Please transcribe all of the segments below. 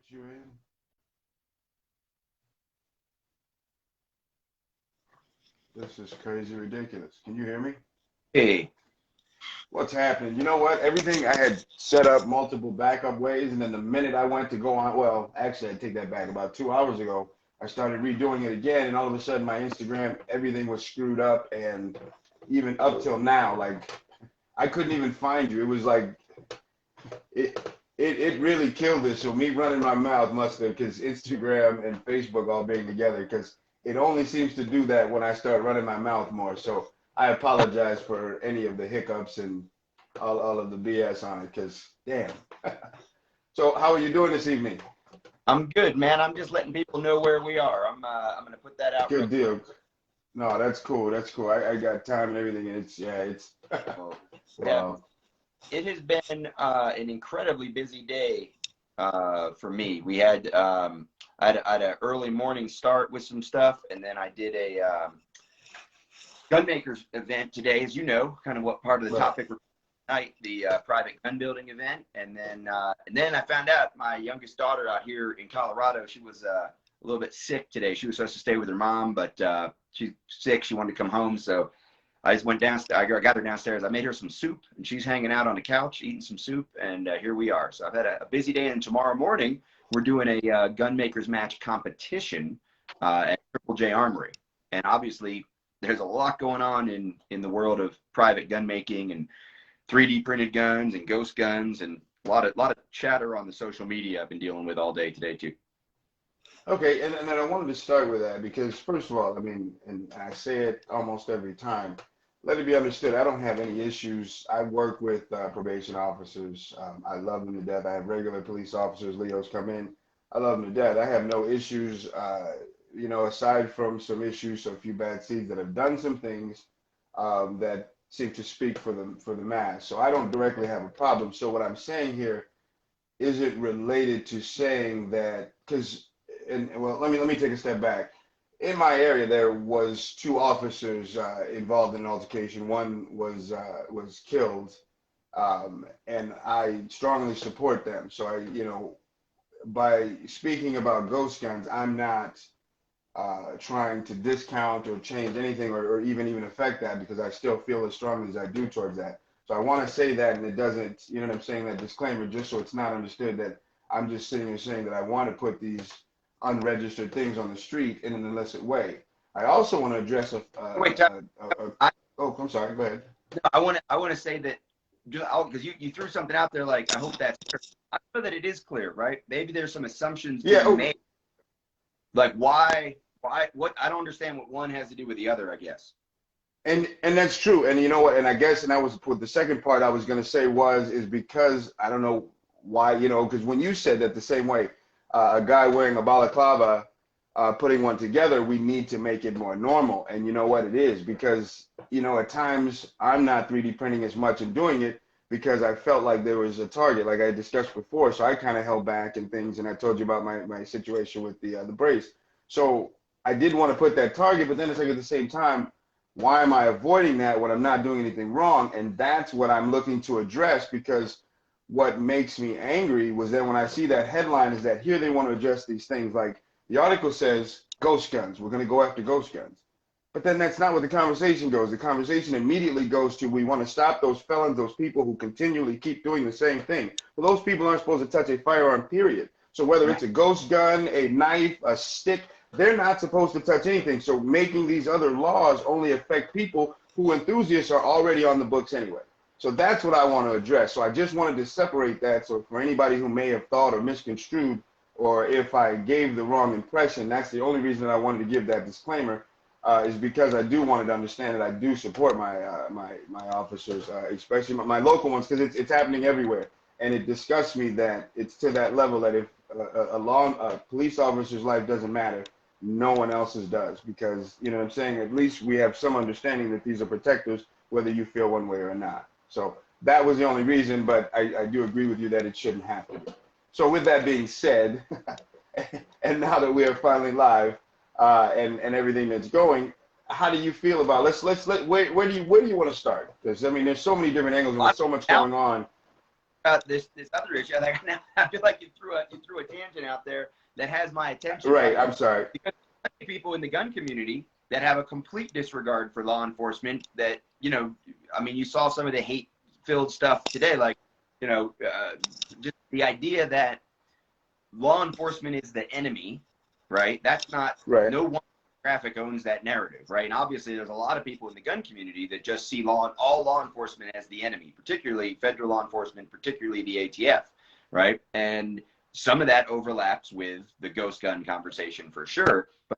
You in? This is crazy ridiculous. Can you hear me? Hey, What's happening? You know what? Everything I had set up multiple backup ways, and then the minute I went to go on, well, actually, I take that back. About 2 hours ago, I started redoing it again, and all of a sudden, my Instagram, everything was screwed up, and even up till now, like I couldn't even find you. It was like it it really killed it. So me running my mouth must have, because Instagram and Facebook all being together, because it only seems to do that when I start running my mouth more. So I apologize for any of the hiccups and all of the BS on it, because damn. So how are you doing this evening? I'm good, man. I'm just letting people know where we are. I'm gonna put that out real Good quick. deal. No, that's cool. That's cool. I got time and everything, and it's yeah, it's Well, yeah, wow. it has been an incredibly busy day for me. I had an early morning start with some stuff, and then I did a gunmakers event today, as you know, kind of what part of the Right. topic tonight, the private gun building event, and then I found out my youngest daughter out here in Colorado, she was a little bit sick today. She was supposed to stay with her mom, but she's sick. She wanted to come home, so I just went downstairs. I got her downstairs. I made her some soup, and she's hanging out on the couch eating some soup, and here we are. So I've had a busy day, and tomorrow morning we're doing a gun makers match competition at Triple J Armory, and obviously there's a lot going on in the world of private gun making and 3D printed guns and ghost guns, and a lot of chatter on the social media I've been dealing with all day today too. Okay, and then I wanted to start with that because, first of all, I mean, and I say it almost every time, let it be understood, I don't have any issues. I work with probation officers. I love them to death. I have regular police officers, Leos come in. I love them to death. I have no issues, aside from some issues, so a few bad seeds that have done some things that seem to speak for the mass. So I don't directly have a problem. So what I'm saying here is it related to saying that because and well let me take a step back. In my area there was two officers involved in an altercation. One was killed, and I strongly support them. So I, by speaking about ghost guns, I'm not trying to discount or change anything, or even affect that, because I still feel as strongly as I do towards that. So I want to say that, and it doesn't, you know what I'm saying, that disclaimer, just so it's not understood that I'm just sitting here saying that I want to put these unregistered things on the street in an illicit way. I also want to address Wait, Tom, I, oh, I'm sorry, go ahead. I want to say that because you threw something out there, like I hope that's clear. I know that it is clear, right? Maybe there's some assumptions Yeah, being made, like why what I don't understand what one has to do with the other, I guess. and that's true. And you know what? And I guess, and that was what the second part I was going to say is because I don't know why, because when you said that the same way, a guy wearing a balaclava, putting one together, we need to make it more normal. And you know what it is? Because, at times I'm not 3D printing as much and doing it because I felt like there was a target, like I discussed before. So I kind of held back and things. And I told you about my situation with the brace. So I did want to put that target, but then it's like at the same time, why am I avoiding that when I'm not doing anything wrong? And that's what I'm looking to address, because what makes me angry was that when I see that headline is that here they want to address these things. Like the article says, ghost guns, we're going to go after ghost guns. But then that's not where the conversation goes. The conversation immediately goes to, we want to stop those felons, those people who continually keep doing the same thing. Well, those people aren't supposed to touch a firearm, period. So whether it's a ghost gun, a knife, a stick, they're not supposed to touch anything. So making these other laws only affect people who enthusiasts are already on the books anyway. So that's what I want to address. So I just wanted to separate that. So for anybody who may have thought or misconstrued, or if I gave the wrong impression, that's the only reason I wanted to give that disclaimer, is because I do want to understand that I do support my officers, especially my local ones, because it's happening everywhere. And it disgusts me that it's to that level that if a police officer's life doesn't matter, no one else's does, because, you know what I'm saying, at least we have some understanding that these are protectors, whether you feel one way or not. So that was the only reason, but I do agree with you that it shouldn't have to be. So with that being said, and now that we are finally live, and everything that's going, how do you feel about, where do you want to start? Because I mean, there's so many different angles and Well, with so much now going on. about this other issue. I feel like you threw a tangent out there that has my attention. Right. I'm sorry. Because people in the gun community that have a complete disregard for law enforcement. That I mean, you saw some of the hate-filled stuff today, like just the idea that law enforcement is the enemy, right? That's not right. No one demographic owns that narrative, right? And obviously, there's a lot of people in the gun community that just see all law enforcement as the enemy, particularly federal law enforcement, particularly the ATF, right? And some of that overlaps with the ghost gun conversation for sure. But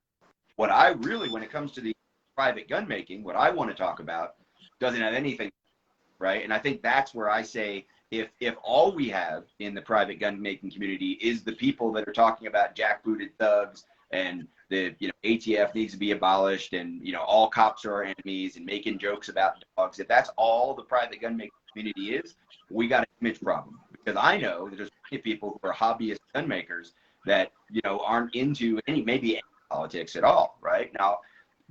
what I really, when it comes to the private gun making, what I want to talk about doesn't have anything, right? And I think that's where I say, if all we have in the private gun making community is the people that are talking about jackbooted thugs and the ATF needs to be abolished and all cops are our enemies and making jokes about dogs, if that's all the private gun making community is, we got an image problem. Because I know that there's many people who are hobbyist gun makers that aren't into maybe politics at all, right? Now,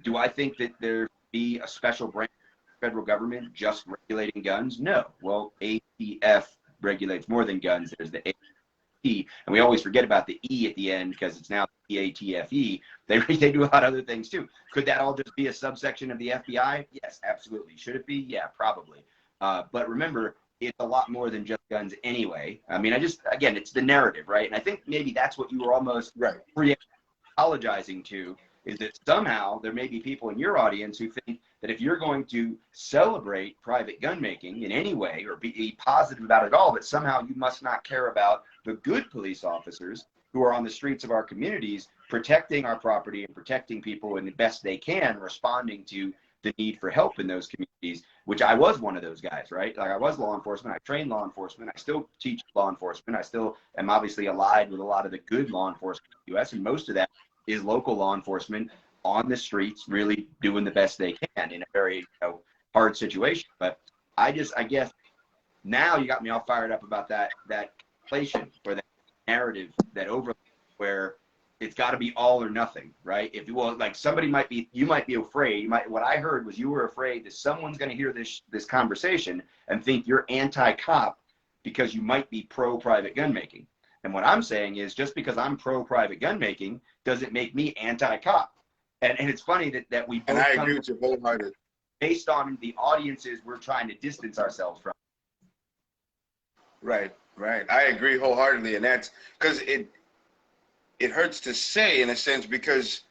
do I think that there be a special branch of the federal government just regulating guns? No. Well, ATF regulates more than guns. There's the ATF, and we always forget about the E at the end because it's now the ATFE. They do a lot of other things too. Could that all just be a subsection of the FBI? Yes, absolutely. Should it be? Yeah, probably. But remember, it's a lot more than just guns anyway. I mean, again, it's the narrative, right? And I think maybe that's what you were almost apologizing to, is that somehow there may be people in your audience who think that if you're going to celebrate private gun making in any way or be positive about it all, that somehow you must not care about the good police officers who are on the streets of our communities protecting our property and protecting people in the best they can, responding to the need for help in those communities, which I was one of those guys, right? Like, I was law enforcement, I trained law enforcement, I still teach law enforcement, I still am obviously allied with a lot of the good law enforcement in the US, and most of that is local law enforcement on the streets really doing the best they can in a very hard situation. But I guess now you got me all fired up about that inflation or that narrative that over where it's got to be all or nothing, right? If you might be afraid. What I heard was you were afraid that someone's going to hear this conversation and think you're anti-cop because you might be pro-private gun making. And what I'm saying is, just because I'm pro-private gun making doesn't make me anti-cop. And it's funny that we both, and I agree with you wholeheartedly, based on the audiences we're trying to distance ourselves from. Right. I agree wholeheartedly, and that's because it hurts to say, in a sense, because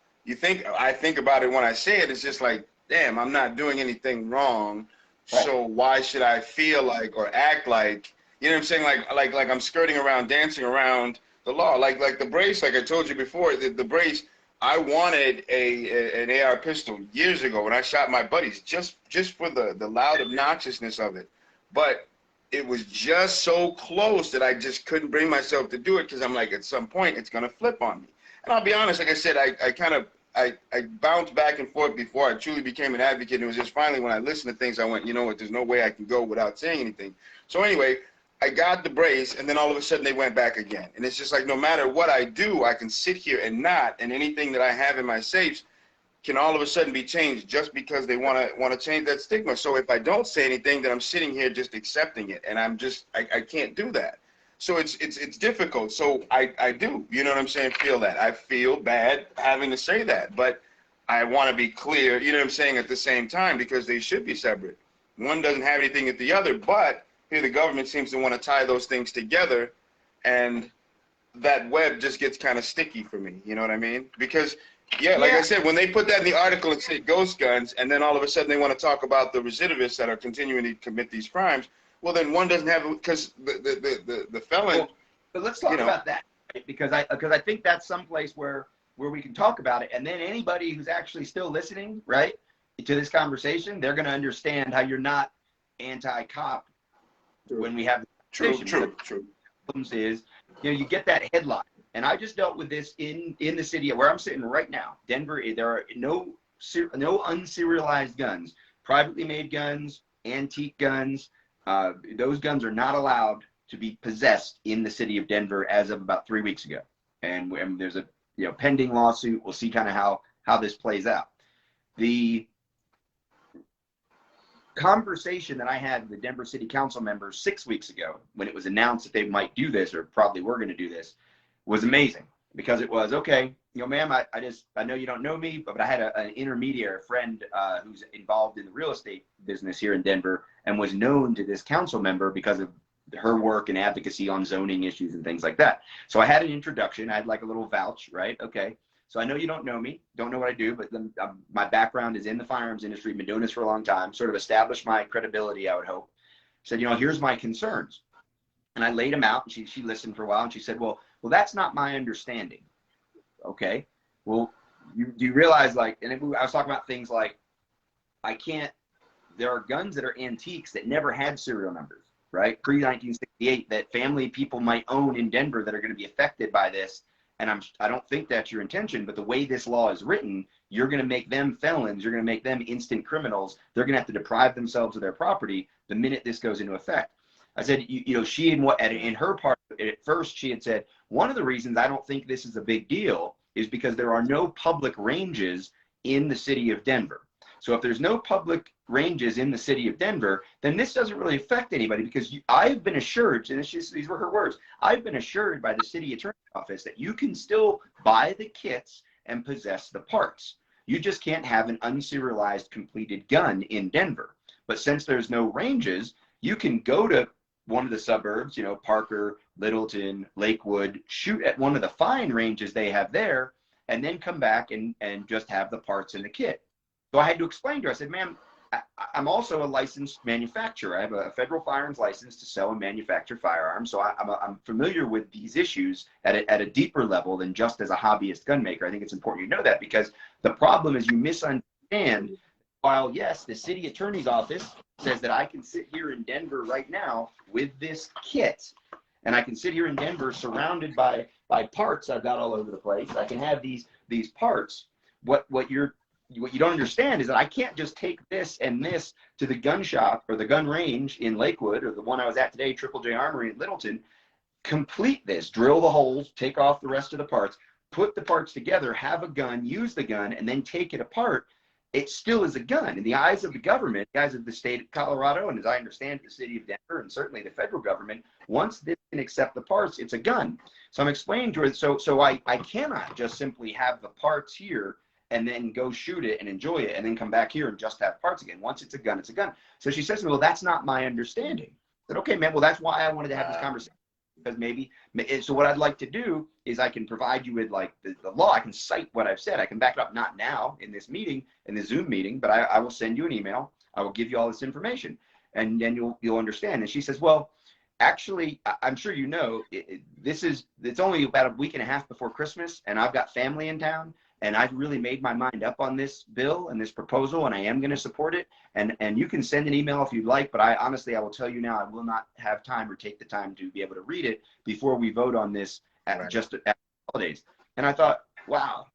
I think about it when I say it, it's just like, damn, I'm not doing anything wrong, right. So why should I feel like or act like, you know what I'm saying, like I'm skirting around, dancing around the law, like the brace, like I told you before, the brace. I wanted an AR pistol years ago when I shot my buddies, just for the loud obnoxiousness of it, but it was just so close that I just couldn't bring myself to do it, because I'm like, at some point it's gonna flip on me. And I'll be honest, like I said, I bounced back and forth before I truly became an advocate. And it was just finally when I listened to things, I went, you know what, there's no way I can go without saying anything. So anyway, I got the brace, and then all of a sudden they went back again. And it's just like, no matter what I do, I can sit here and anything that I have in my safes can all of a sudden be changed just because they want to change that stigma. So if I don't say anything, then I'm sitting here just accepting it, and I can't do that. So it's difficult. So I do, you know what I'm saying, feel that. I feel bad having to say that, but I want to be clear, you know what I'm saying, at the same time, because they should be separate. One doesn't have anything with the other, but here the government seems to want to tie those things together, and that web just gets kind of sticky for me, you know what I mean? Because, like I said, when they put that in the article and say ghost guns, and then all of a sudden they want to talk about the recidivists that are continuing to commit these crimes, well, then one doesn't have, because the felon. Well, but let's talk about that, right? Because I think that's someplace where we can talk about it, and then anybody who's actually still listening, right, to this conversation, they're going to understand how you're not anti-cop. True. When we have true. Problems is, you get that headline, and I just dealt with this in the city where I'm sitting right now, Denver. There are no unserialized guns, privately made guns, antique guns. Those guns are not allowed to be possessed in the city of Denver as of about 3 weeks ago, and there's a pending lawsuit. We'll see kind of how this plays out. The conversation that I had with the Denver City Council members 6 weeks ago, when it was announced that they might do this, or probably were going to do this, was amazing. Because it was, okay, you know, ma'am, I know you don't know me, but I had an intermediary friend who's involved in the real estate business here in Denver and was known to this council member because of her work and advocacy on zoning issues and things like that. So I had an introduction. I had like a little vouch, right? Okay. So I know you don't know me, don't know what I do, but my background is in the firearms industry, been doing this for a long time, sort of established my credibility, I would hope. Said, you know, here's my concerns. And I laid them out, and she listened for a while, and she said, well, that's not my understanding. Okay. Well, do you realize, like, and I was talking about things like, there are guns that are antiques that never had serial numbers, right? Pre-1968 that family people might own in Denver that are going to be affected by this. And I don't think that's your intention, but the way this law is written, you're going to make them felons. You're going to make them instant criminals. They're going to have to deprive themselves of their property the minute this goes into effect. I said, you know, she in her part, at first she had said, one of the reasons I don't think this is a big deal is because there are no public ranges in the city of Denver. So if there's no public ranges in the city of Denver, then this doesn't really affect anybody, because I've been assured, and these were her words, I've been assured by the city attorney's office that you can still buy the kits and possess the parts. You just can't have an unserialized completed gun in Denver. But since there's no ranges, you can go to one of the suburbs, you know, Parker, Littleton, Lakewood, shoot at one of the fine ranges they have there, and then come back and just have the parts in the kit. So I had to explain to her, I said, ma'am, I'm also a licensed manufacturer. I have a federal firearms license to sell and manufacture firearms. So I'm familiar with these issues at a deeper level than just as a hobbyist gun maker. I think it's important you know that, because the problem is you misunderstand. While yes, the city attorney's office says that I can sit here in Denver right now with this kit, and I can sit here in Denver surrounded by parts I've got all over the place. I can have these parts. What you don't understand is that I can't just take this and this to the gun shop or the gun range in Lakewood, or the one I was at today, Triple J Armory in Littleton, complete this, drill the holes, take off the rest of the parts, put the parts together, have a gun, use the gun, and then take it apart. It still is a gun. In the eyes of the government, the eyes of the state of Colorado, and as I understand the city of Denver, and certainly the federal government, once this can accept the parts, it's a gun. So I'm explaining to her, so I cannot just simply have the parts here and then go shoot it and enjoy it and then come back here and just have parts again. Once it's a gun, it's a gun. So she says to me, well, that's not my understanding. I said, okay, man, well, that's why I wanted to have this conversation. Because so what I'd like to do is I can provide you with like the law. I can cite what I've said. I can back it up, not now in this meeting, in the Zoom meeting, but I will send you an email. I will give you all this information, and then you'll understand. And she says, well, actually, I'm sure you know, it's only about a week and a half before Christmas, and I've got family in town, and I've really made my mind up on this bill and this proposal, and I am going to support it. And you can send an email if you'd like, but I will tell you now, I will not have time or take the time to be able to read it before we vote on this just at the holidays. And I thought, wow,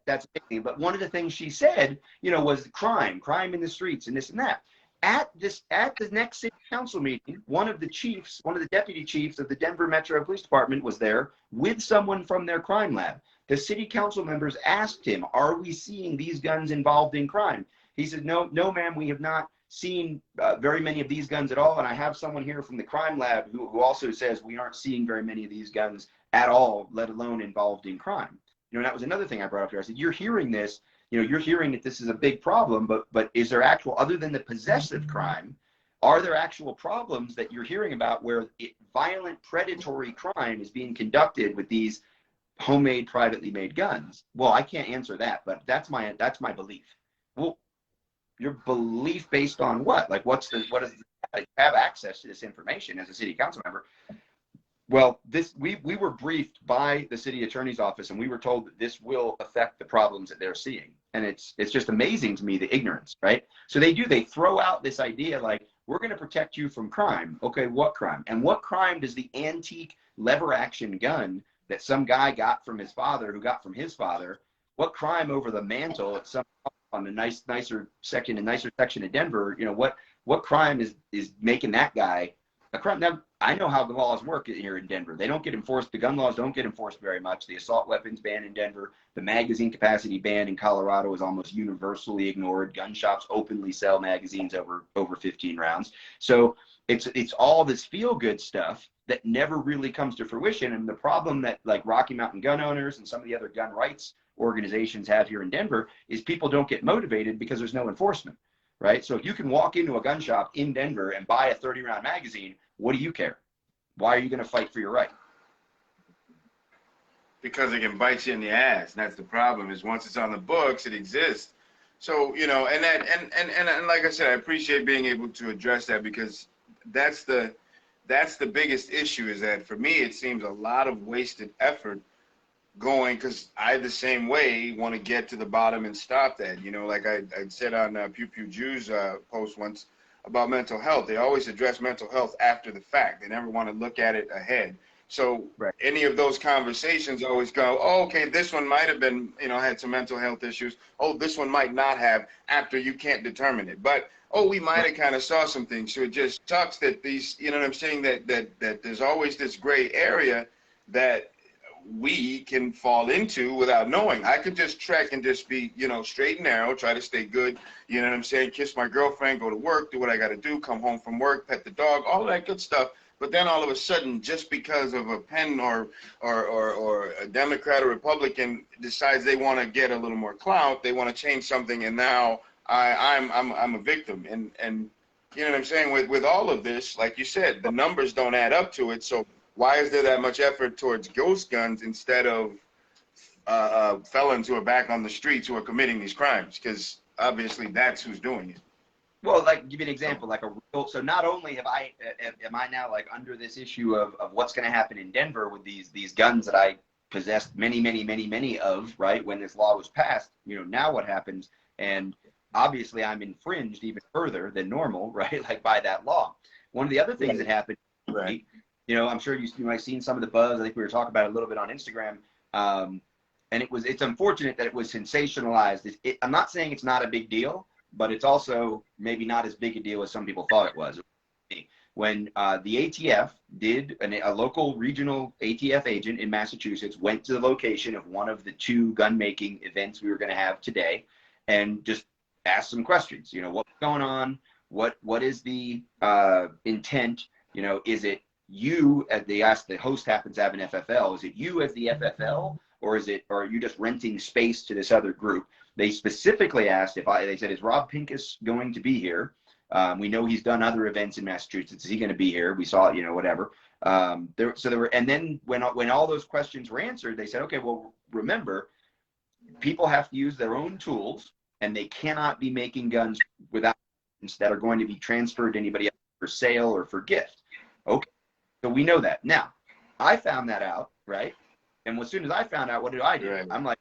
that's amazing. But one of the things she said, you know, was crime in the streets and this and that. At the next city council meeting, one of the deputy chiefs of the Denver Metro Police Department was there with someone from their crime lab. The city council members asked him, are we seeing these guns involved in crime? He said, no, ma'am, we have not seen very many of these guns at all. And I have someone here from the crime lab who also says we aren't seeing very many of these guns at all, let alone involved in crime. You know, that was another thing I brought up here. I said, you're hearing this, you know, you're hearing that this is a big problem, but is there actual, other than the possessive crime, are there actual problems that you're hearing about where violent predatory crime is being conducted with these homemade, privately made guns? Well, I can't answer that, but that's my belief. Well, your belief based on what? Like, what is have access to this information as a city council member? Well, we were briefed by the city attorney's office, and we were told that this will affect the problems that they're seeing. And it's just amazing to me, the ignorance, right? So they throw out this idea like, we're going to protect you from crime. Okay, what crime? And what crime does the antique lever action gun that some guy got from his father, who got from his father, what crime over the mantle at some on a nicer section of Denver, you know, what crime is making that guy a crime. Now, I know how the laws work here in Denver. They don't get enforced. The gun laws don't get enforced very much. The assault weapons ban in Denver, the magazine capacity ban in Colorado is almost universally ignored. Gun shops openly sell magazines over 15 rounds. So it's all this feel-good stuff that never really comes to fruition. And the problem that like Rocky Mountain gun owners and some of the other gun rights organizations have here in Denver is people don't get motivated because there's no enforcement, right? So if you can walk into a gun shop in Denver and buy a 30-round magazine, what do you care? Why are you going to fight for your right? Because it can bite you in the ass. And that's the problem, is once it's on the books, it exists. So, you know, and that, and like I said, I appreciate being able to address that, because that's the biggest issue, is that for me, it seems a lot of wasted effort going, because I the same way want to get to the bottom and stop that. You know, like I said on Pew Pew Jew's post once about mental health, they always address mental health after the fact. They never want to look at it ahead. So right. Any of those conversations always go, oh, okay, this one might have been, you know, had some mental health issues. Oh, this one might not have, after you can't determine it. But, oh, we might have kind of saw some things. So it just sucks that these, you know what I'm saying, that there's always this gray area that we can fall into without knowing. I could just trek and just be, you know, straight and narrow, try to stay good, you know what I'm saying, kiss my girlfriend, go to work, do what I got to do, come home from work, pet the dog, all of that good stuff. But then all of a sudden, just because of a pen or a Democrat or Republican decides they want to get a little more clout, they want to change something, and now I'm a victim. And you know what I'm saying, with all of this, like you said, the numbers don't add up to it. So why is there that much effort towards ghost guns instead of felons who are back on the streets who are committing these crimes? Because obviously that's who's doing it. Well, like, give you an example, like so not only am I now like under this issue of what's going to happen in Denver with these guns that I possessed many of, right, when this law was passed, you know, now what happens? And obviously I'm infringed even further than normal, right, like by that law. One of the other things that happened, right, you know, I'm sure you might have seen some of the buzz. I think we were talking about it a little bit on Instagram. And it's unfortunate that it was sensationalized. I'm not saying it's not a big deal, but it's also maybe not as big a deal as some people thought it was. When the ATF did, a local regional ATF agent in Massachusetts went to the location of one of the 2 gun-making events we were going to have today and just asked some questions. You know, what's going on? What is the intent? You know, is it you, as they asked, the host happens to have an FFL, is it you as the FFL, or are you just renting space to this other group? They specifically asked they said, is Rob Pincus going to be here? We know he's done other events in Massachusetts. Is he going to be here? We saw it, you know, whatever. And then when all those questions were answered, they said, okay, well, remember, people have to use their own tools, and they cannot be making guns without that are going to be transferred to anybody else for sale or for gift. Okay, so we know that. Now, I found that out, right? And as soon as I found out, what did I do? Right. I'm like,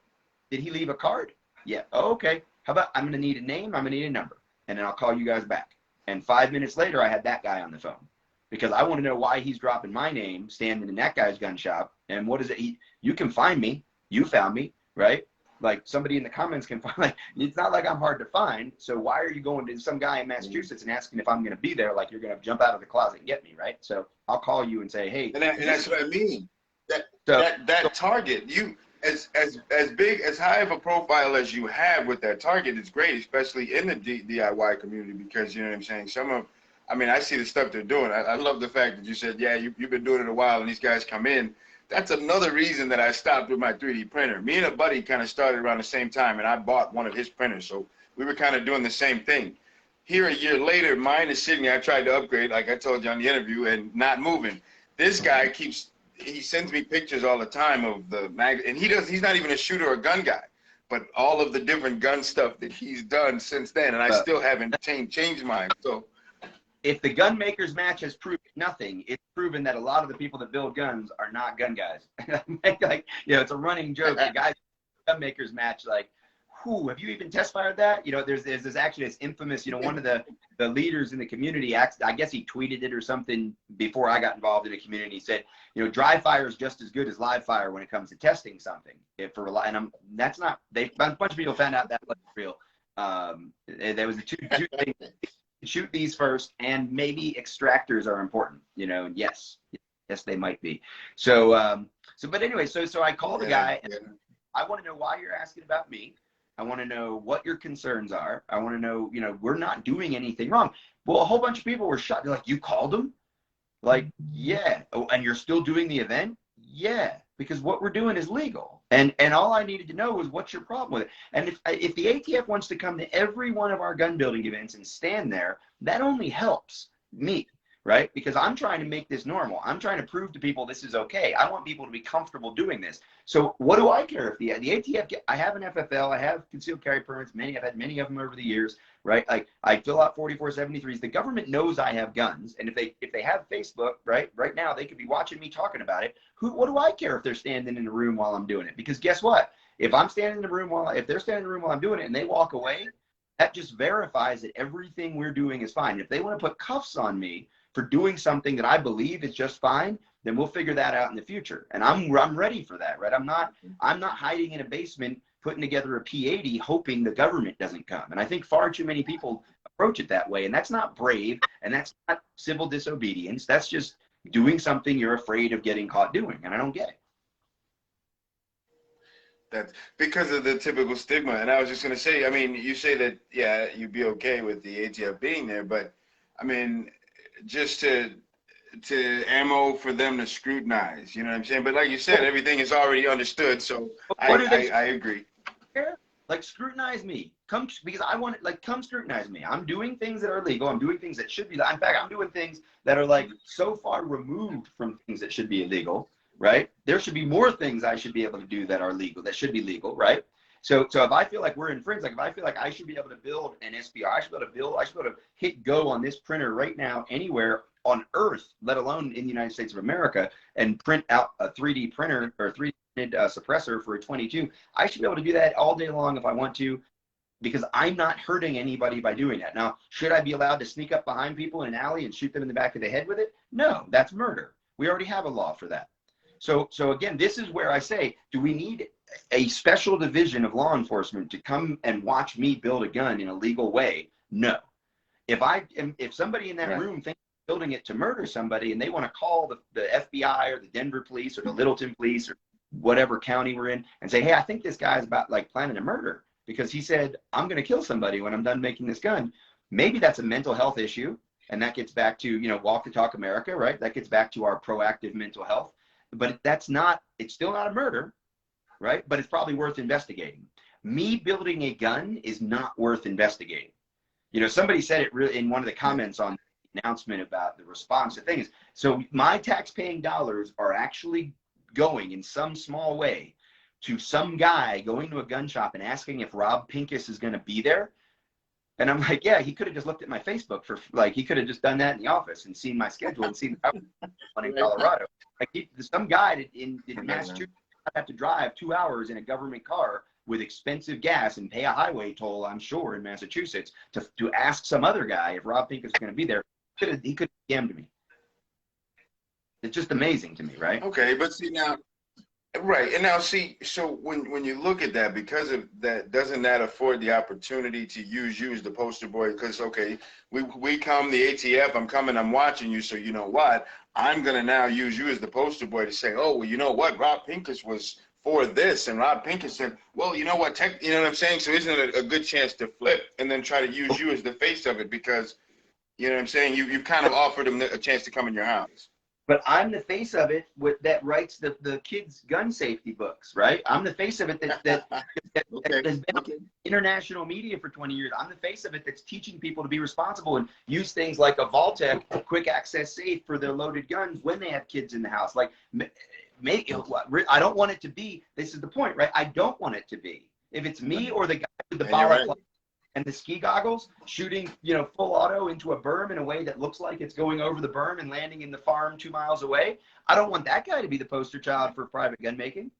did he leave a card? Yeah. Oh, okay. How about, I'm going to need a name, I'm going to need a number, and then I'll call you guys back. And 5 minutes later, I had that guy on the phone, because I want to know why he's dropping my name, standing in that guy's gun shop, and what is it? You can find me. You found me, right? Like, somebody in the comments can find, like, it's not like I'm hard to find. So why are you going to some guy in Massachusetts and asking if I'm going to be there? Like, you're going to jump out of the closet and get me, right? So I'll call you and say, hey. And that's what I mean. That target, you, as big, as high of a profile as you have with that target, is great, especially in the DIY community, because, you know what I'm saying, I see the stuff they're doing. I love the fact that you said, yeah, you've been doing it a while, and these guys come in. That's another reason that I stopped with my 3D printer. Me and a buddy kind of started around the same time, and I bought one of his printers, so we were kind of doing the same thing. Here, a year later, mine is sitting there. I tried to upgrade, like I told you on the interview, and not moving. This guy he sends me pictures all the time of the mag, and he's not even a shooter or gun guy, but all of the different gun stuff that he's done since then, and I still haven't changed mine. So if the gun makers match has proven nothing, it's proven that a lot of the people that build guns are not gun guys. Like, you know, it's a running joke. The guys gun makers match, like, who have you even test fired that? You know, there's actually this infamous, you know, one of the leaders in the community, I guess he tweeted it or something before I got involved in the community. He said, you know, dry fire is just as good as live fire when it comes to testing something. A bunch of people found out that wasn't real. There was two things. shoot these first, and maybe extractors are important, you know, and yes, they might be. So, but anyway, so I call the guy, and I want to know why you're asking about me. I want to know what your concerns are. I want to know, you know, we're not doing anything wrong. Well, a whole bunch of people were shocked. They're like, you called them? Like, yeah. Oh, and you're still doing the event? Yeah, because what we're doing is legal. And all I needed to know was, what's your problem with it? And if the ATF wants to come to every one of our gun building events and stand there, that only helps me, right? Because I'm trying to make this normal. I'm trying to prove to people this is okay. I want people to be comfortable doing this. So what do I care if the ATF, I have an FFL, I have concealed carry permits, I've had many of them over the years, right? I fill out 4473s. The government knows I have guns. And if they have Facebook, right now, they could be watching me talking about it. What do I care if they're standing in the room while I'm doing it? Because guess what? If I'm standing in the room if they're standing in the room while I'm doing it and they walk away, that just verifies that everything we're doing is fine. If they want to put cuffs on me for doing something that I believe is just fine, then we'll figure that out in the future. And I'm ready for that, right? I'm not hiding in a basement putting together a P80 hoping the government doesn't come. And I think far too many people approach it that way. And that's not brave, and that's not civil disobedience. That's just doing something you're afraid of getting caught doing. And I don't get it. That's because of the typical stigma. And I was just going to say, I mean, you say that, yeah, you'd be okay with the ATF being there, but I mean, just to ammo for them to scrutinize, you know what I'm saying? But like you said, everything is already understood, so I agree. Like, scrutinize me. Come, because I want it, like, come scrutinize me. I'm doing things that are legal. I'm doing things that should be. In fact, I'm doing things that are like so far removed from things that should be illegal, right? There should be more things I should be able to do that are legal, that should be legal, right? So if I feel like we're infringed, like if I feel like I should be able to build an SBR, I should be able to hit go on this printer right now anywhere on Earth, let alone in the United States of America, and print out a 3D printer or 3D printed suppressor for a 22. I should be able to do that all day long if I want to, because I'm not hurting anybody by doing that. Now, should I be allowed to sneak up behind people in an alley and shoot them in the back of the head with it? No, that's murder. We already have a law for that. So again, this is where I say, do we need a special division of law enforcement to come and watch me build a gun in a legal way? No. If somebody in that room thinks they're building it to murder somebody and they want to call the FBI or the Denver police or the Littleton police or whatever county we're in and say, hey, I think this guy's about like planning a murder because he said, I'm going to kill somebody when I'm done making this gun. Maybe that's a mental health issue. And that gets back to, you know, Walk the Talk America, right? That gets back to our proactive mental health. But it's still not a murder, right? But it's probably worth investigating. Me building a gun is not worth investigating. You know, somebody said it really in one of the comments on the announcement about the response. The thing is, so my tax-paying dollars are actually going in some small way to some guy going to a gun shop and asking if Rob Pincus is going to be there. And I'm like, yeah, he could have just looked at my Facebook he could have just done that in the office and seen my schedule and seen the one in Colorado. Like some guy in Massachusetts have to drive 2 hours in a government car with expensive gas and pay a highway toll, I'm sure, in Massachusetts to ask some other guy if Rob Pincus is going to be there. He could have scammed me. It's just amazing to me, right? Okay, but see now, right, and now see, so when you look at that, because of that, doesn't that afford the opportunity to use you as the poster boy? Because okay, we come, the ATF, I'm coming, I'm watching you, so you know what? I'm gonna now use you as the poster boy to say, oh, well, you know what? Rob Pincus was for this, and Rob Pincus said, well, you know what? You know what I'm saying? So isn't it a good chance to flip and then try to use you as the face of it? Because you know what I'm saying? You've kind of offered him a chance to come in your house. But I'm the face of it that writes the kids' gun safety books, right? I'm the face of it that has been on international media for 20 years. I'm the face of it that's teaching people to be responsible and use things like a Vaultec quick access safe for their loaded guns when they have kids in the house. Like, I don't want it to be, this is the point, right? I don't want it to be. If it's me or the guy with the balaclava and the ski goggles shooting, you know, full auto into a berm in a way that looks like it's going over the berm and landing in the farm 2 miles away, I don't want that guy to be the poster child for private gun making.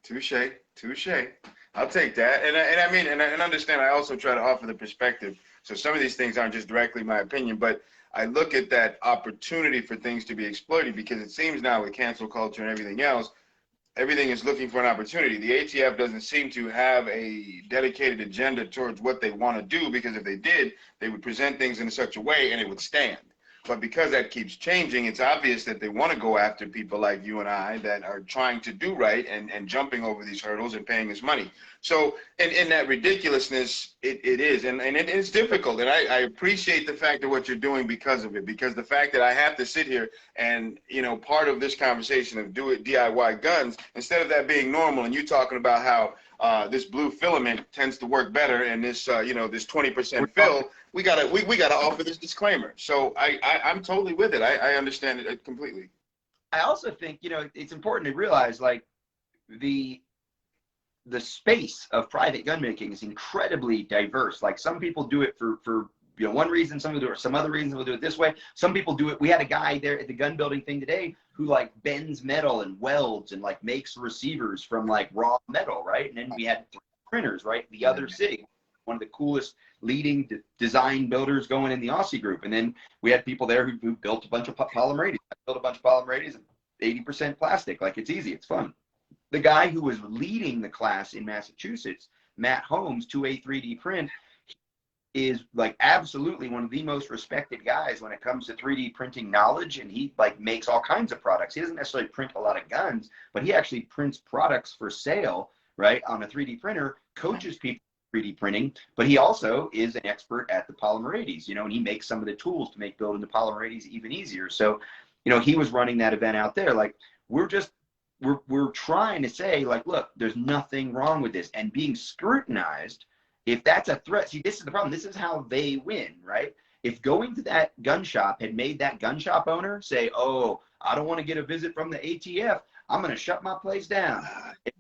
Touche. I'll take that. And I mean, and understand, I also try to offer the perspective. So some of these things aren't just directly my opinion, but I look at that opportunity for things to be exploited, because it seems now with cancel culture and everything else, everything is looking for an opportunity. The ATF doesn't seem to have a dedicated agenda towards what they want to do, because if they did, they would present things in such a way and it would stand. But because that keeps changing, it's obvious that they want to go after people like you and I that are trying to do right and jumping over these hurdles and paying us money. So in that ridiculousness, it is. And it's difficult. And I appreciate the fact of what you're doing because of it, because the fact that I have to sit here and, you know, part of this conversation of DIY guns, instead of that being normal and you talking about how this blue filament tends to work better and this, you know, this 20% fill, we gotta offer this disclaimer. So I'm totally with it. I understand it completely. I also think, you know, it's important to realize, like, the space of private gun making is incredibly diverse. Like, some people do it for you know, one reason, some people do it for some other reason, will do it this way. Some people do it. We had a guy there at the gun building thing today who like bends metal and welds and like makes receivers from like raw metal, right? And then we had printers, right? The other SIG, one of the coolest leading design builders going in the Aussie group. And then we had people there who built a bunch of polymer 80s. I built a bunch of polymer 80s, 80% plastic. Like, it's easy, it's fun. The guy who was leading the class in Massachusetts, Matt Holmes, 2A 3D print, is like absolutely one of the most respected guys when it comes to 3D printing knowledge. And he like makes all kinds of products. He doesn't necessarily print a lot of guns, but he actually prints products for sale, right, on a 3D printer, coaches people 3D printing, but he also is an expert at the polymer 80s, you know, and he makes some of the tools to make building the polymer 80s even easier. So, you know, he was running that event out there. Like, we're trying to say, like, look, there's nothing wrong with this, and being scrutinized, if that's a threat. See, this is the problem. This is how they win, right? If going to that gun shop had made that gun shop owner say, oh, I don't want to get a visit from the ATF, I'm going to shut my place down. It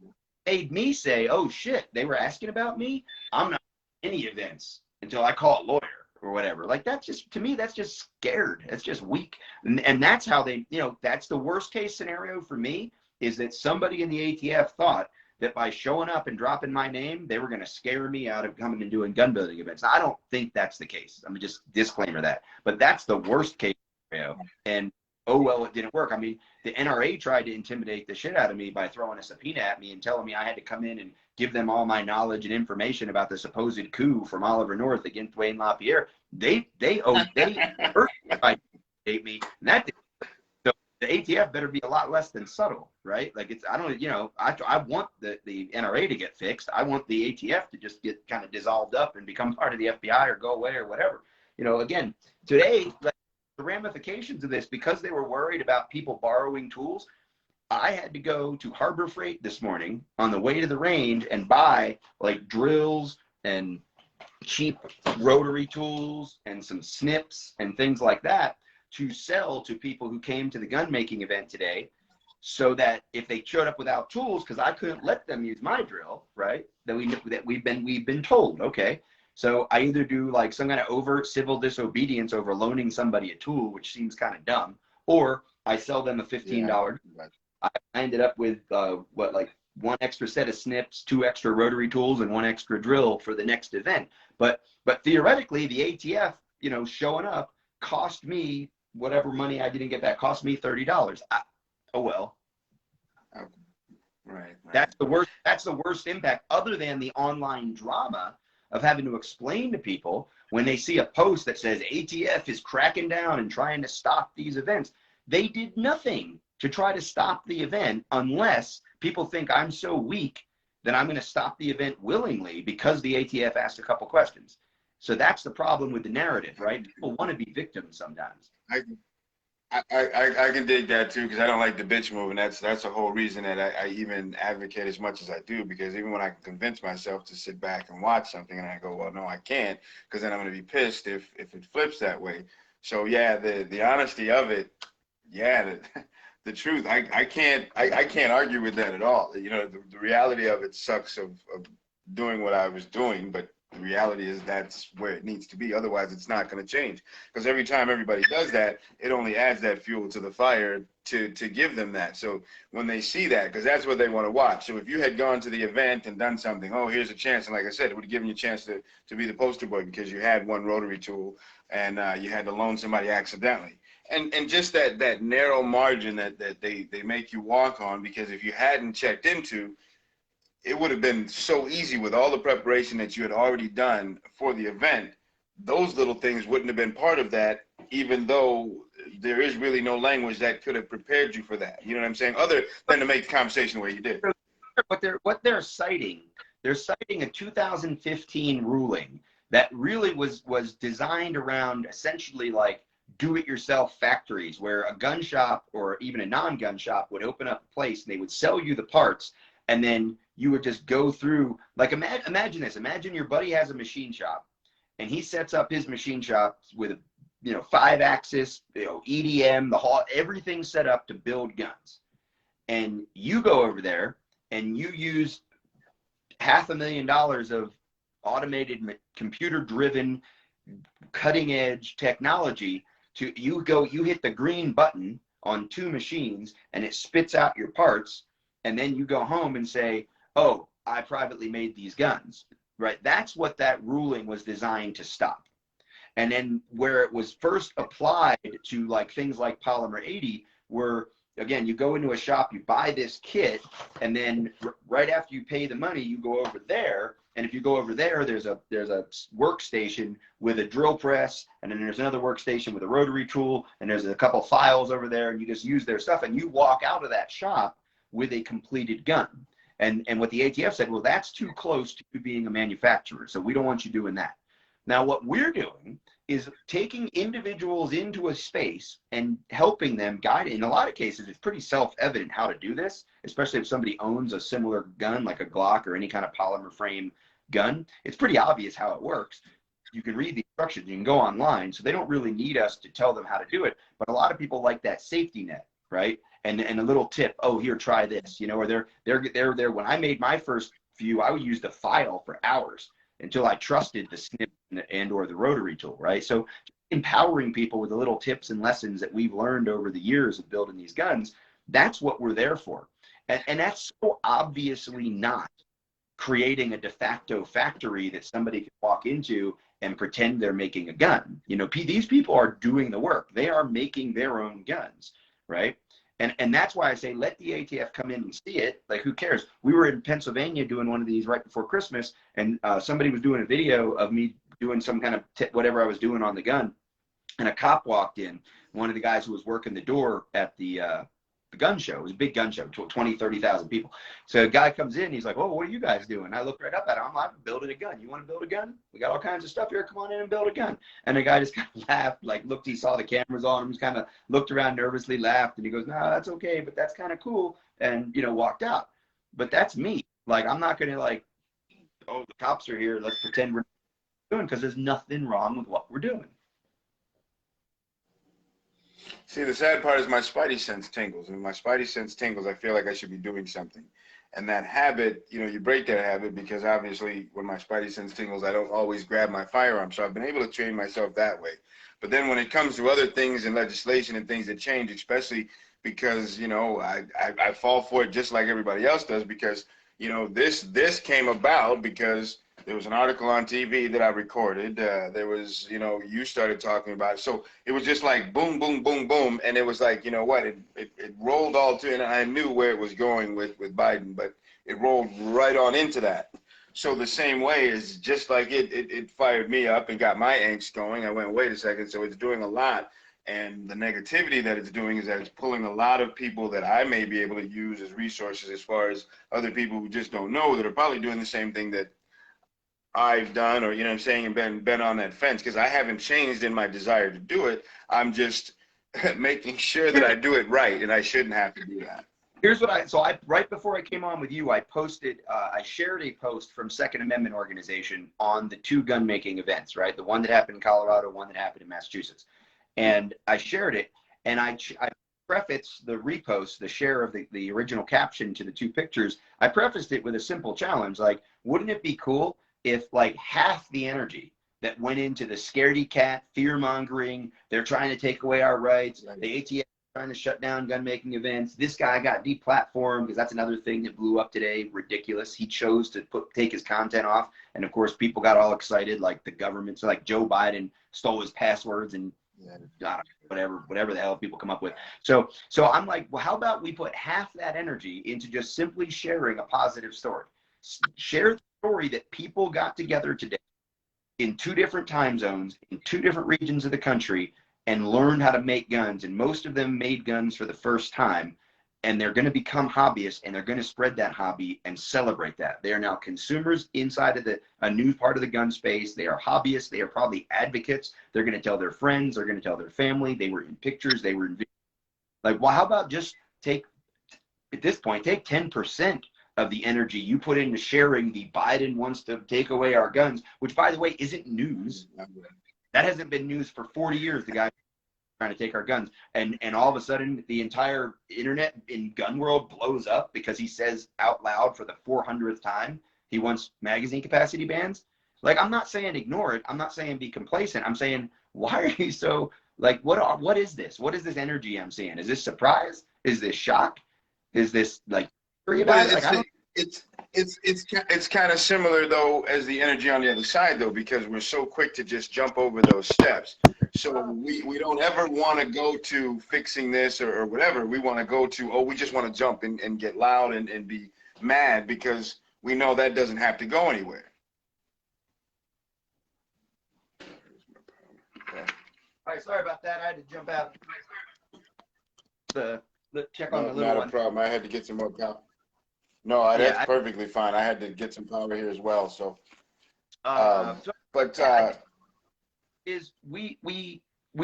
made me say, oh shit, they were asking about me, I'm not doing any events until I call a lawyer or whatever. Like, that's just, to me, that's just scared. That's just weak. And that's how they, you know, that's the worst case scenario for me, is that somebody in the ATF thought that by showing up and dropping my name, they were going to scare me out of coming and doing gun building events. I don't think that's the case. I'm just disclaimer that. But that's the worst case scenario. And oh well, it didn't work. I mean, the NRA tried to intimidate the shit out of me by throwing a subpoena at me and telling me I had to come in and give them all my knowledge and information about the supposed coup from Oliver North against Wayne LaPierre. They tried to intimidate me, and that didn't. The ATF better be a lot less than subtle, right? Like, it's, I don't, you know, I want the NRA to get fixed. I want the ATF to just get kind of dissolved up and become part of the FBI or go away or whatever. You know, again, today, like, the ramifications of this, because they were worried about people borrowing tools, I had to go to Harbor Freight this morning on the way to the range and buy like drills and cheap rotary tools and some snips and things like that to sell to people who came to the gun making event today, so that if they showed up without tools, because I couldn't let them use my drill, right? That we've been told, okay. So I either do like some kind of overt civil disobedience over loaning somebody a tool, which seems kind of dumb, or I sell them a $15. Yeah. I ended up with like one extra set of snips, 2 extra rotary tools, and 1 extra drill for the next event. But theoretically, the ATF, you know, showing up cost me whatever money I didn't get back, cost me $30. Oh well. Right. That's the worst impact, other than the online drama of having to explain to people when they see a post that says ATF is cracking down and trying to stop these events. They did nothing to try to stop the event, unless people think I'm so weak that I'm going to stop the event willingly because the ATF asked a couple questions. So that's the problem with the narrative, right? People want to be victims sometimes. I can dig that too, because I don't like the bitch move, and that's the whole reason that I even advocate as much as I do, because even when I can convince myself to sit back and watch something and I go, well, no, I can't, because then I'm going to be pissed if it flips that way. So yeah, the honesty of it, yeah, the truth, I can't argue with that at all. You know, the reality of it sucks of doing what I was doing, but the reality is that's where it needs to be. Otherwise, it's not going to change. Because every time everybody does that, it only adds that fuel to the fire to give them that. So when they see that, because that's what they want to watch. So if you had gone to the event and done something, oh, here's a chance. And like I said, it would have given you a chance to be the poster boy because you had 1 rotary tool and you had to loan somebody accidentally. And just that narrow margin that they make you walk on, because if you hadn't checked into, it would have been so easy with all the preparation that you had already done for the event. Those little things wouldn't have been part of that, even though there is really no language that could have prepared you for that. You know what I'm saying? Other than to make the conversation the way you did. But what they're citing a 2015 ruling that really was designed around essentially like do-it-yourself factories, where a gun shop or even a non-gun shop would open up a place and they would sell you the parts, and then you would just go through, like, imagine this. Imagine your buddy has a machine shop, and he sets up his machine shop with a 5-axis, EDM, everything set up to build guns. And you go over there and you use $500,000 of automated, computer-driven, cutting-edge technology you hit the green button on 2 machines and it spits out your parts, and then you go home and say, oh, I privately made these guns, right? That's what that ruling was designed to stop. And then where it was first applied to like things like Polymer 80, where again, you go into a shop, you buy this kit, and then right after you pay the money, you go over there. And if you go over there, there's a workstation with a drill press, and then there's another workstation with a rotary tool, and there's a couple files over there, and you just use their stuff, and you walk out of that shop with a completed gun. And what the ATF said, well, that's too close to you being a manufacturer, so we don't want you doing that. Now, what we're doing is taking individuals into a space and helping them guide it. In a lot of cases, it's pretty self-evident how to do this, especially if somebody owns a similar gun, like a Glock or any kind of polymer frame gun. It's pretty obvious how it works. You can read the instructions, you can go online, so they don't really need us to tell them how to do it. But a lot of people like that safety net, right? And a little tip, oh, here, try this, or they're there. When I made my first few, I used a file for hours until I trusted the snip and or the rotary tool, right? So empowering people with the little tips and lessons that we've learned over the years of building these guns, that's what we're there for. And that's so obviously not creating a de facto factory that somebody can walk into and pretend they're making a gun. These people are doing the work. They are making their own guns, right? And that's why I say, let the ATF come in and see it. Like, who cares? We were in Pennsylvania doing one of these right before Christmas, and somebody was doing a video of me doing some kind of whatever I was doing on the gun, and a cop walked in, one of the guys who was working the door at the gun show. It was a big gun show, 20, 30,000 people. So a guy comes in, he's like, oh, what are you guys doing? I looked right up at him. I'm building a gun. You want to build a gun? We got all kinds of stuff here. Come on in and build a gun. And the guy just kind of laughed, like looked, he saw the cameras on him, just kind of looked around nervously, laughed, and he goes, no, that's okay, but that's kind of cool, and walked out. But that's me. Like, I'm not going to like, oh, the cops are here, let's pretend we're doing, because there's nothing wrong with what we're doing. See, the sad part is my spidey sense tingles. And when my spidey sense tingles, I feel like I should be doing something. And that habit, you break that habit, because obviously when my spidey sense tingles, I don't always grab my firearm. So I've been able to train myself that way. But then when it comes to other things and legislation and things that change, especially because, I fall for it just like everybody else does, because, this came about because there was an article on TV that I recorded. There was, you started talking about it. So it was just like boom, boom, boom, boom. And it was like, it rolled all to, and I knew where it was going with Biden, but it rolled right on into that. So the same way is just like it fired me up and got my angst going. I went, wait a second. So it's doing a lot. And the negativity that it's doing is that it's pulling a lot of people that I may be able to use as resources, as far as other people who just don't know, that are probably doing the same thing that I've done, or and been on that fence, because I haven't changed in my desire to do it. I'm just making sure that I do it right, and I shouldn't have to do that. Here's what I right before I came on with you, I posted, I shared a post from Second Amendment Organization on the 2 gun making events, right? The one that happened in Colorado, one that happened in Massachusetts. And I shared it, and I prefaced the repost, the share of the original caption to the 2 pictures. I prefaced it with a simple challenge, like, wouldn't it be cool if like half the energy that went into the scaredy cat, fear mongering, they're trying to take away our rights, the ATF trying to shut down gun making events, this guy got deplatformed, because that's another thing that blew up today, ridiculous. He chose to take his content off, and of course people got all excited, like the government, so like Joe Biden stole his passwords and whatever the hell people come up with. So I'm like, well, how about we put half that energy into just simply sharing a positive story? Share the story that people got together today in 2 different time zones, in 2 different regions of the country, and learned how to make guns. And most of them made guns for the first time. And they're going to become hobbyists, and they're going to spread that hobby and celebrate that. They are now consumers inside of a new part of the gun space. They are hobbyists. They are probably advocates. They're going to tell their friends. They're going to tell their family. They were in pictures. They were in videos. Like, well, how about just at this point, take 10% of the energy you put into sharing the Biden wants to take away our guns, which, by the way, isn't news. That hasn't been news for 40 years. The guy trying to take our guns, and all of a sudden the entire internet in gun world blows up because he says out loud for the 400th time he wants magazine capacity bans. Like, I'm not saying ignore it, I'm not saying be complacent, I'm saying, why are you so, like, what is this energy I'm seeing? Is this surprise? Is this shock? Is this like about it? It's kind of similar though as the energy on the other side though, because we're so quick to just jump over those steps. So we don't ever want to go to fixing this or whatever. We want to go to, oh, we just want to jump and get loud and be mad because we know that doesn't have to go anywhere. Okay. All right, sorry about that. I had to jump out. Check on the little one. Not a problem. I had to get some more power. No, that's perfectly fine. I had to get some power here as well. So, is we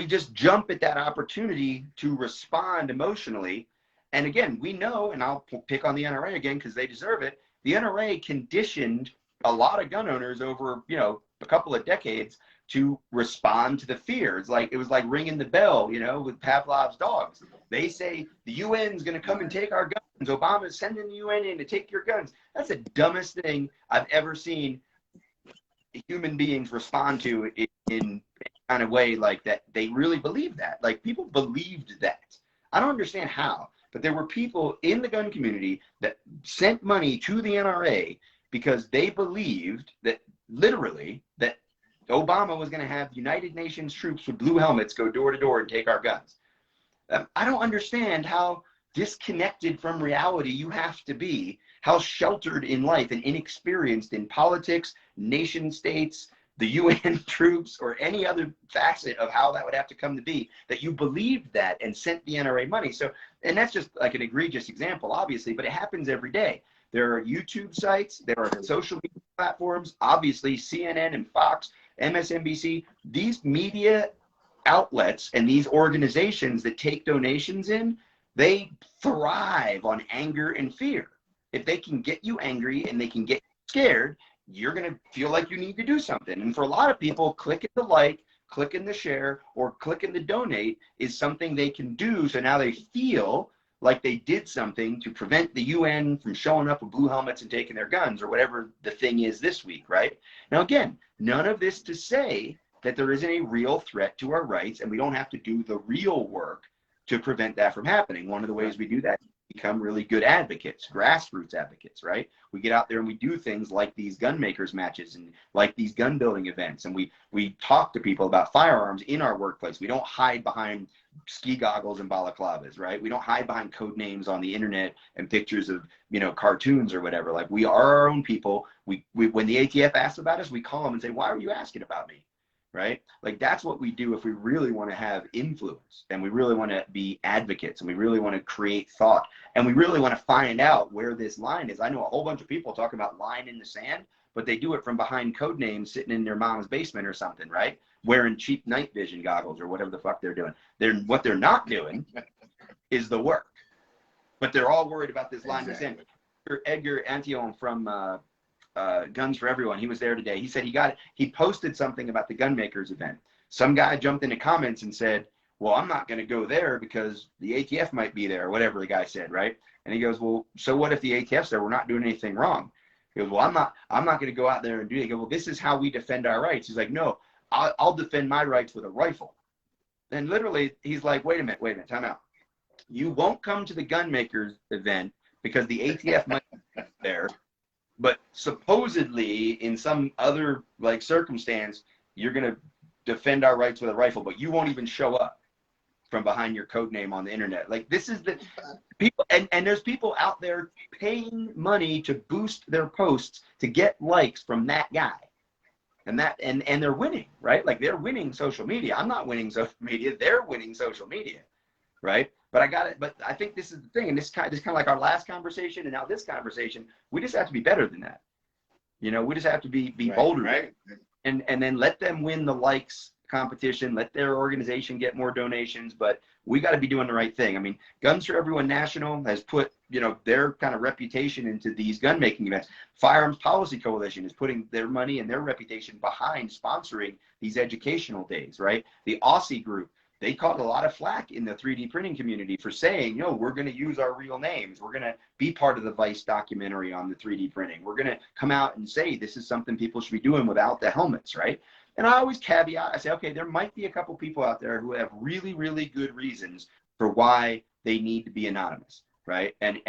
just jump at that opportunity to respond emotionally. And again, we know, and I'll pick on the NRA again because they deserve it. The NRA conditioned a lot of gun owners over, a couple of decades to respond to the fear. It was like ringing the bell, with Pavlov's dogs. They say the UN's going to come and take our guns. Obama's sending the UN in to take your guns. That's the dumbest thing I've ever seen human beings respond to in any kind of way like that. They really believe that. Like, people believed that. I don't understand how, but there were people in the gun community that sent money to the NRA because they believed that literally that Obama was going to have United Nations troops with blue helmets go door to door and take our guns. I don't understand how disconnected from reality you have to be, how sheltered in life and inexperienced in politics, nation states, the UN troops, or any other facet of how that would have to come to be, that you believed that and sent the NRA money. So, and that's just like an egregious example, obviously, but it happens every day. There are YouTube sites, there are social media platforms, obviously CNN and Fox, MSNBC, these media outlets and these organizations that take donations in, they thrive on anger and fear. If they can get you angry and they can get you scared, you're going to feel like you need to do something. And for a lot of people, clicking the like, clicking the share, or clicking the donate is something they can do. So now they feel like they did something to prevent the UN from showing up with blue helmets and taking their guns, or whatever the thing is this week, right? Now, again, none of this to say that there isn't a real threat to our rights, and we don't have to do the real work to prevent that from happening. One of the ways we do that is become really good advocates, grassroots advocates, right? We get out there and we do things like these gun makers matches and like these gun building events, and we talk to people about firearms in our workplace. We don't hide behind ski goggles and balaclavas, right? We don't hide behind code names on the internet and pictures of, cartoons or whatever. Like, we are our own people. We when the ATF asks about us, we call them and say, why are you asking about me? Right? Like, that's what we do if we really want to have influence, and we really want to be advocates, and we really want to create thought, and we really want to find out where this line is. I know a whole bunch of people talking about line in the sand, but they do it from behind code names sitting in their mom's basement or something, right? Wearing cheap night vision goggles or whatever the fuck they're doing. What they're not doing is the work, but they're all worried about this line in the sand. Edgar Antion from Guns for Everyone, he was there today. He said he posted something about the gun makers event. Some guy jumped into comments and said, well, I'm not going to go there because the ATF might be there, or whatever the guy said, right? And he goes, well, so what if the ATF's there? We're not doing anything wrong. He goes, well, I'm not going to go out there and do it. He goes, well, this is how we defend our rights. He's like, no, I'll defend my rights with a rifle. And literally, he's like, wait a minute, time out. You won't come to the gun makers event because the ATF might be there, but supposedly in some other circumstance, you're going to defend our rights with a rifle, but you won't even show up from behind your code name on the internet. Like, this is the people, and there's people out there paying money to boost their posts to get likes from that guy. And they're winning, right? Like, they're winning social media. I'm not winning social media. They're winning social media, right? But I think this is the thing, and this kind of like our last conversation and now this conversation, we just have to be better than that. You know, we just have to be bolder, right? And then let them win the likes competition, let their organization get more donations, but we got to be doing the right thing. I mean, Guns for Everyone National has put, you know, their kind of reputation into these gun making events. Firearms Policy Coalition is putting their money and their reputation behind sponsoring these educational days, right? The Aussie group, they caught a lot of flack in the 3D printing community for saying, no, we're going to use our real names. We're going to be part of the Vice documentary on the 3D printing. We're going to come out and say this is something people should be doing without the helmets, right? And I always caveat, I say, okay, there might be a couple people out there who have really, really good reasons for why they need to be anonymous, right? And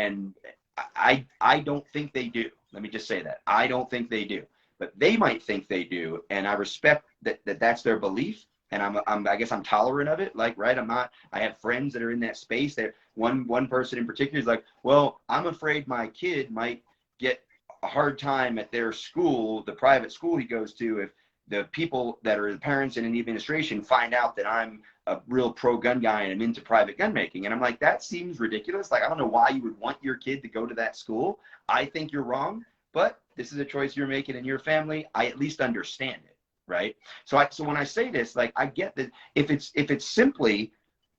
I don't think they do. Let me just say that. I don't think they do. But they might think they do, and I respect that's their belief. And I guess I'm tolerant of it. Like, right, I have friends that are in that space. That one person in particular is like, well, I'm afraid my kid might get a hard time at their school, the private school he goes to, if the people that are the parents and in the administration find out that I'm a real pro-gun guy and I'm into private gun making. And I'm like, that seems ridiculous. Like, I don't know why you would want your kid to go to that school. I think you're wrong, but this is a choice you're making in your family. I at least understand it. Right. So when I say this, like, I get that if it's simply,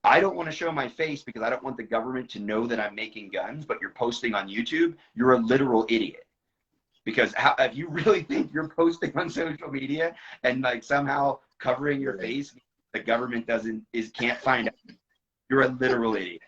I don't want to show my face because I don't want the government to know that I'm making guns, but you're posting on YouTube, you're a literal idiot. Because if you really think you're posting on social media and like somehow covering your face, the government can't find out, you're a literal idiot.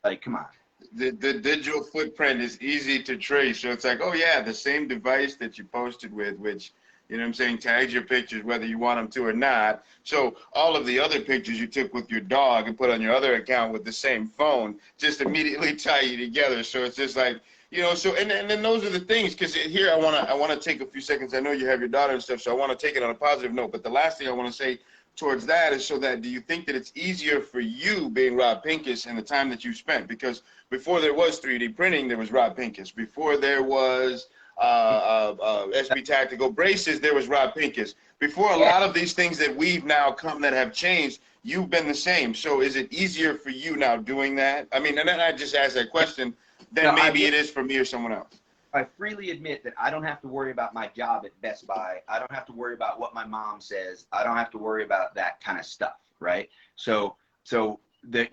Like, come on. The digital footprint is easy to trace. So it's like, oh yeah, the same device that you posted with, which, you know what I'm saying, tags your pictures whether you want them to or not. So all of the other pictures you took with your dog and put on your other account with the same phone just immediately tie you together. So it's just like, you know, so and then those are the things, because here I wanna take a few seconds. I know you have your daughter and stuff, so I want to take it on a positive note. But the last thing I want to say towards that is, so that, do you think that it's easier for you being Rob Pincus and the time that you spent? Because before there was 3D printing, there was Rob Pincus. Before there was SB Tactical Braces, there was Rob Pincus. Before a lot of these things that we've now come that have changed, you've been the same. So is it easier for you now doing that? I mean, and then I just asked that question, then maybe it is for me or someone else. I freely admit that I don't have to worry about my job at Best Buy. I don't have to worry about what my mom says. I don't have to worry about that kind of stuff, right? So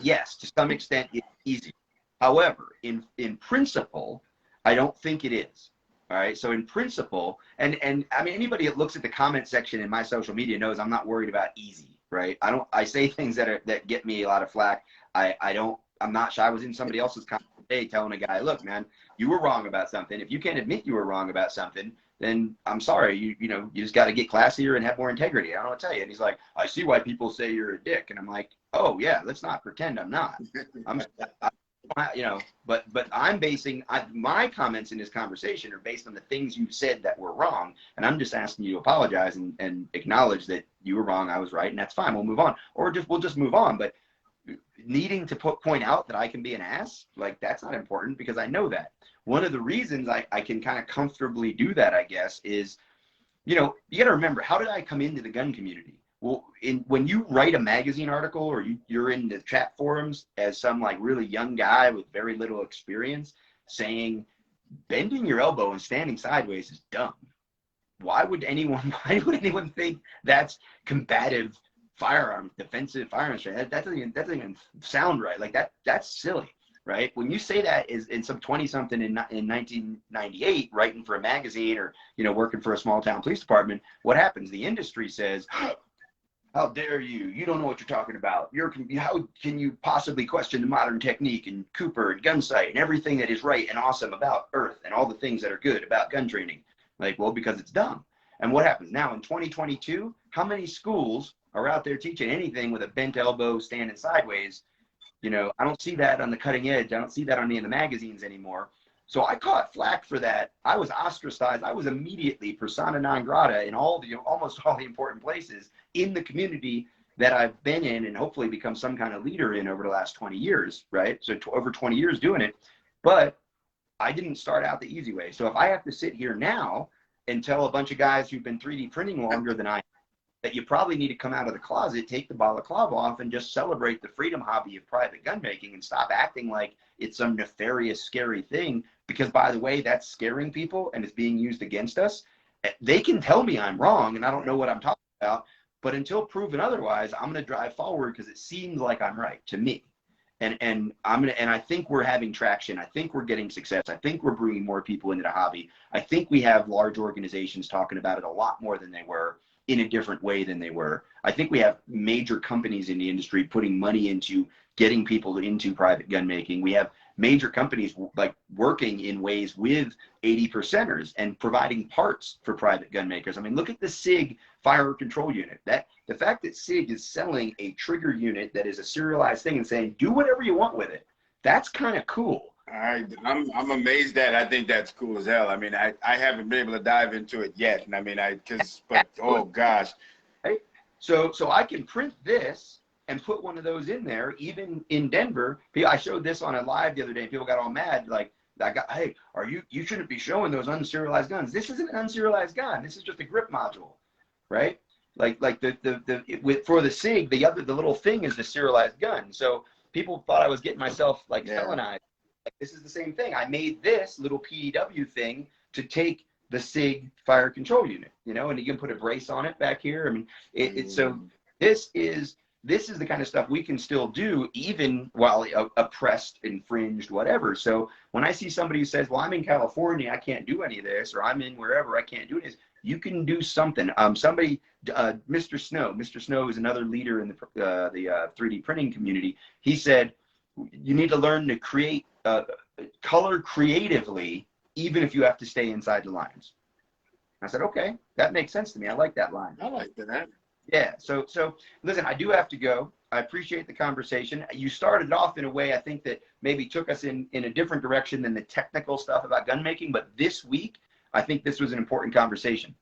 yes, to some extent it's easy. However, in principle, I don't think it is. All right. So in principle, and I mean, anybody that looks at the comment section in my social media knows I'm not worried about easy, right? I say things that get me a lot of flack. I'm not shy. I was in somebody else's comment today telling a guy, look, man, you were wrong about something. If you can't admit you were wrong about something, then I'm sorry. You just got to get classier and have more integrity. I don't know what to tell you. And he's like, I see why people say you're a dick. And I'm like, oh yeah, let's not pretend I'm not. But I'm basing my comments in this conversation are based on the things you said that were wrong, and I'm just asking you to apologize and acknowledge that you were wrong, I was right, and that's fine. We'll move on, or we'll just move on. But needing to point out that I can be an ass, like, that's not important, because I know that. One of the reasons I can kind of comfortably do that, I guess, is, you got to remember, how did I come into the gun community? Well, when you write a magazine article, or you're in the chat forums as some like really young guy with very little experience saying bending your elbow and standing sideways is dumb. Why would anyone think that's combative firearms, defensive firearms? That doesn't even sound right. Like that's silly, right? When you say that is in some 20-something in 1998, writing for a magazine or working for a small town police department, what happens? The industry says, how dare you? You don't know what you're talking about. How can you possibly question the modern technique and Cooper and Gunsight and everything that is right and awesome about Earth and all the things that are good about gun training? Like, well, because it's dumb. And what happens now in 2022? How many schools are out there teaching anything with a bent elbow, standing sideways? I don't see that on the cutting edge. I don't see that on any of the magazines anymore. So I caught flack for that. I was ostracized. I was immediately persona non grata in almost all the important places in the community that I've been in and hopefully become some kind of leader in over the last 20 years, right? So over 20 years doing it. But I didn't start out the easy way. So if I have to sit here now and tell a bunch of guys who've been 3D printing longer than I, that you probably need to come out of the closet, take the balaclava off, and just celebrate the freedom hobby of private gun making and stop acting like it's some nefarious, scary thing. Because, by the way, that's scaring people and it's being used against us. They can tell me I'm wrong and I don't know what I'm talking about. But until proven otherwise, I'm going to drive forward because it seems like I'm right to me. And I think we're having traction. I think we're getting success. I think we're bringing more people into the hobby. I think we have large organizations talking about it a lot more than they were, in a different way than they were. I think we have major companies in the industry putting money into getting people into private gun making. We have major companies like working in ways with 80%ers and providing parts for private gun makers. I mean, look at the SIG firearm control unit. The fact that SIG is selling a trigger unit that is a serialized thing and saying, do whatever you want with it, that's kind of cool. I'm amazed at it. I think that's cool as hell. I mean, I haven't been able to dive into it yet. And I mean, but oh gosh. Right? So I can print this and put one of those in there, even in Denver. I showed this on a live the other day and people got all mad. Like, hey, you shouldn't be showing those unserialized guns. This isn't an unserialized gun. This is just a grip module, right? Like for the SIG, the little thing is the serialized gun. So people thought I was getting myself like felonized. Like, this is the same thing. I made this little PEW thing to take the SIG fire control unit, and you can put a brace on it back here. I mean, so this is the kind of stuff we can still do even while oppressed, infringed, whatever. So when I see somebody who says, well, I'm in California, I can't do any of this, or I'm in wherever, I can't do this, you can do something. Mr. Snow is another leader in the 3D printing community. He said, you need to learn to create color creatively, even if you have to stay inside the lines. I said, okay, that makes sense to me. I like that line. I like that. Yeah. So listen, I do have to go. I appreciate the conversation. You started off in a way I think that maybe took us in a different direction than the technical stuff about gun making, but this week, I think this was an important conversation.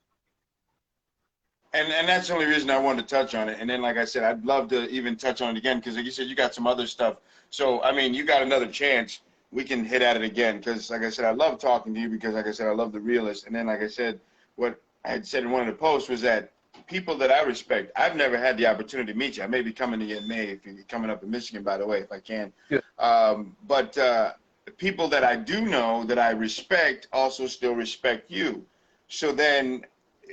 And that's the only reason I wanted to touch on it. And then, like I said, I'd love to even touch on it again because, like you said, you got some other stuff. So, I mean, you got another chance. We can hit at it again because, like I said, I love talking to you because, like I said, I love the realist. And then, like I said, what I had said in one of the posts was that people that I respect, I've never had the opportunity to meet you. I may be coming to you in May if you're coming up in Michigan, by the way, if I can. Yeah. But people that I do know that I respect also still respect you. So then,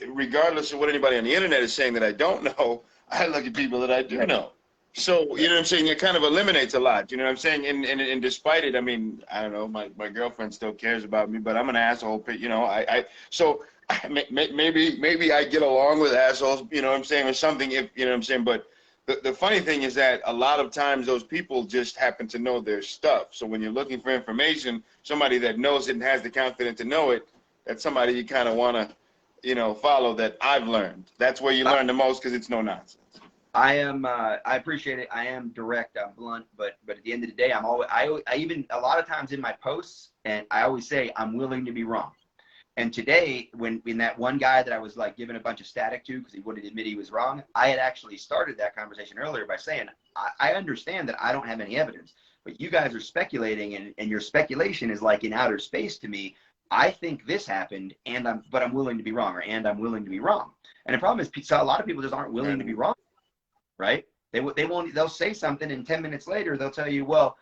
regardless of what anybody on the internet is saying that I don't know, I look at people that I do know. So, you know what I'm saying? It kind of eliminates a lot. You know what I'm saying? And despite it, I mean, I don't know, my girlfriend still cares about me, but I'm an asshole. You know, so maybe I get along with assholes, you know what I'm saying, or something, if you know what I'm saying. But the funny thing is that a lot of times those people just happen to know their stuff. So when you're looking for information, somebody that knows it and has the confidence to know it, that's somebody you kind of want to, you know, follow that I've learned. That's where you learn the most because it's no nonsense. I appreciate it. I am direct, I'm blunt, but at the end of the day, I even a lot of times in my posts, and I always say I'm willing to be wrong. And today, when that one guy that I was like giving a bunch of static to because he wouldn't admit he was wrong, I had actually started that conversation earlier by saying I understand that I don't have any evidence, but you guys are speculating, and your speculation is like in outer space to me. I think this happened, but I'm willing to be wrong, and I'm willing to be wrong. And the problem is, so a lot of people just aren't willing to be wrong. Right? They'll say something and 10 minutes later they'll tell you, well,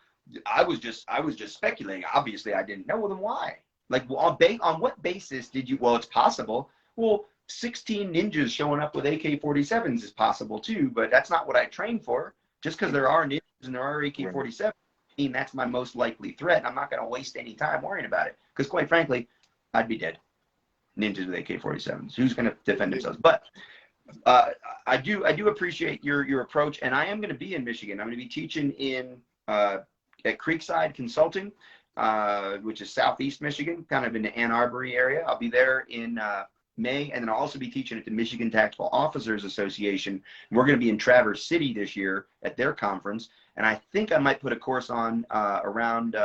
I was just speculating. Obviously I didn't know. Well, then why? Like on what basis did you? Well, it's possible. Well, 16 ninjas showing up with AK-47s is possible too, but that's not what I trained for. Just because there are ninjas and there are AK-47s, I mean, that's my most likely threat. I'm not going to waste any time worrying about it because, quite frankly, I'd be dead. Ninjas with AK-47s. Who's going to defend themselves? But I do appreciate your approach, and I am going to be in Michigan. I'm going to be teaching at Creekside Consulting, which is southeast Michigan, kind of in the Ann Arbor area. I'll be there in May, and then I'll also be teaching at the Michigan Tactical Officers Association. We're going to be in Traverse City this year at their conference, and I think I might put a course on around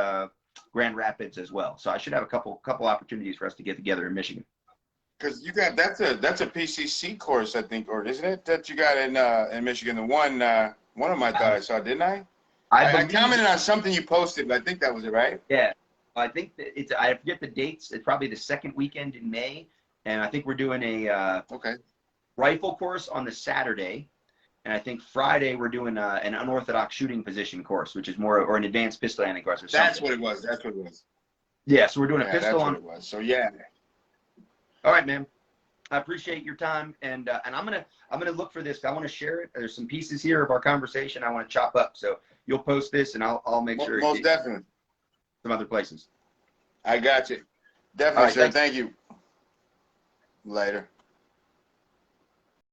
Grand Rapids as well. So I should have a couple opportunities for us to get together in Michigan. Because you got that's a PCC course, I think, or isn't it, that you got in Michigan? The one of my thought I saw, didn't I? I commented on something you posted, but I think that was it, right? Yeah, I think that it's, I forget the dates. It's probably the second weekend in May, and I think we're doing a rifle course on the Saturday, and I think Friday we're doing an unorthodox shooting position course, which is more, or an advanced pistol handling course or something. That's what it was. That's what it was. Yeah, so we're doing a pistol that's on. what it was. So yeah. All right, man. I appreciate your time, and I'm gonna look for this. I want to share it. There's some pieces here of our conversation I want to chop up. So you'll post this, and I'll make sure. Most definitely. Some other places. I got you. Definitely, sir. Thank you. Later.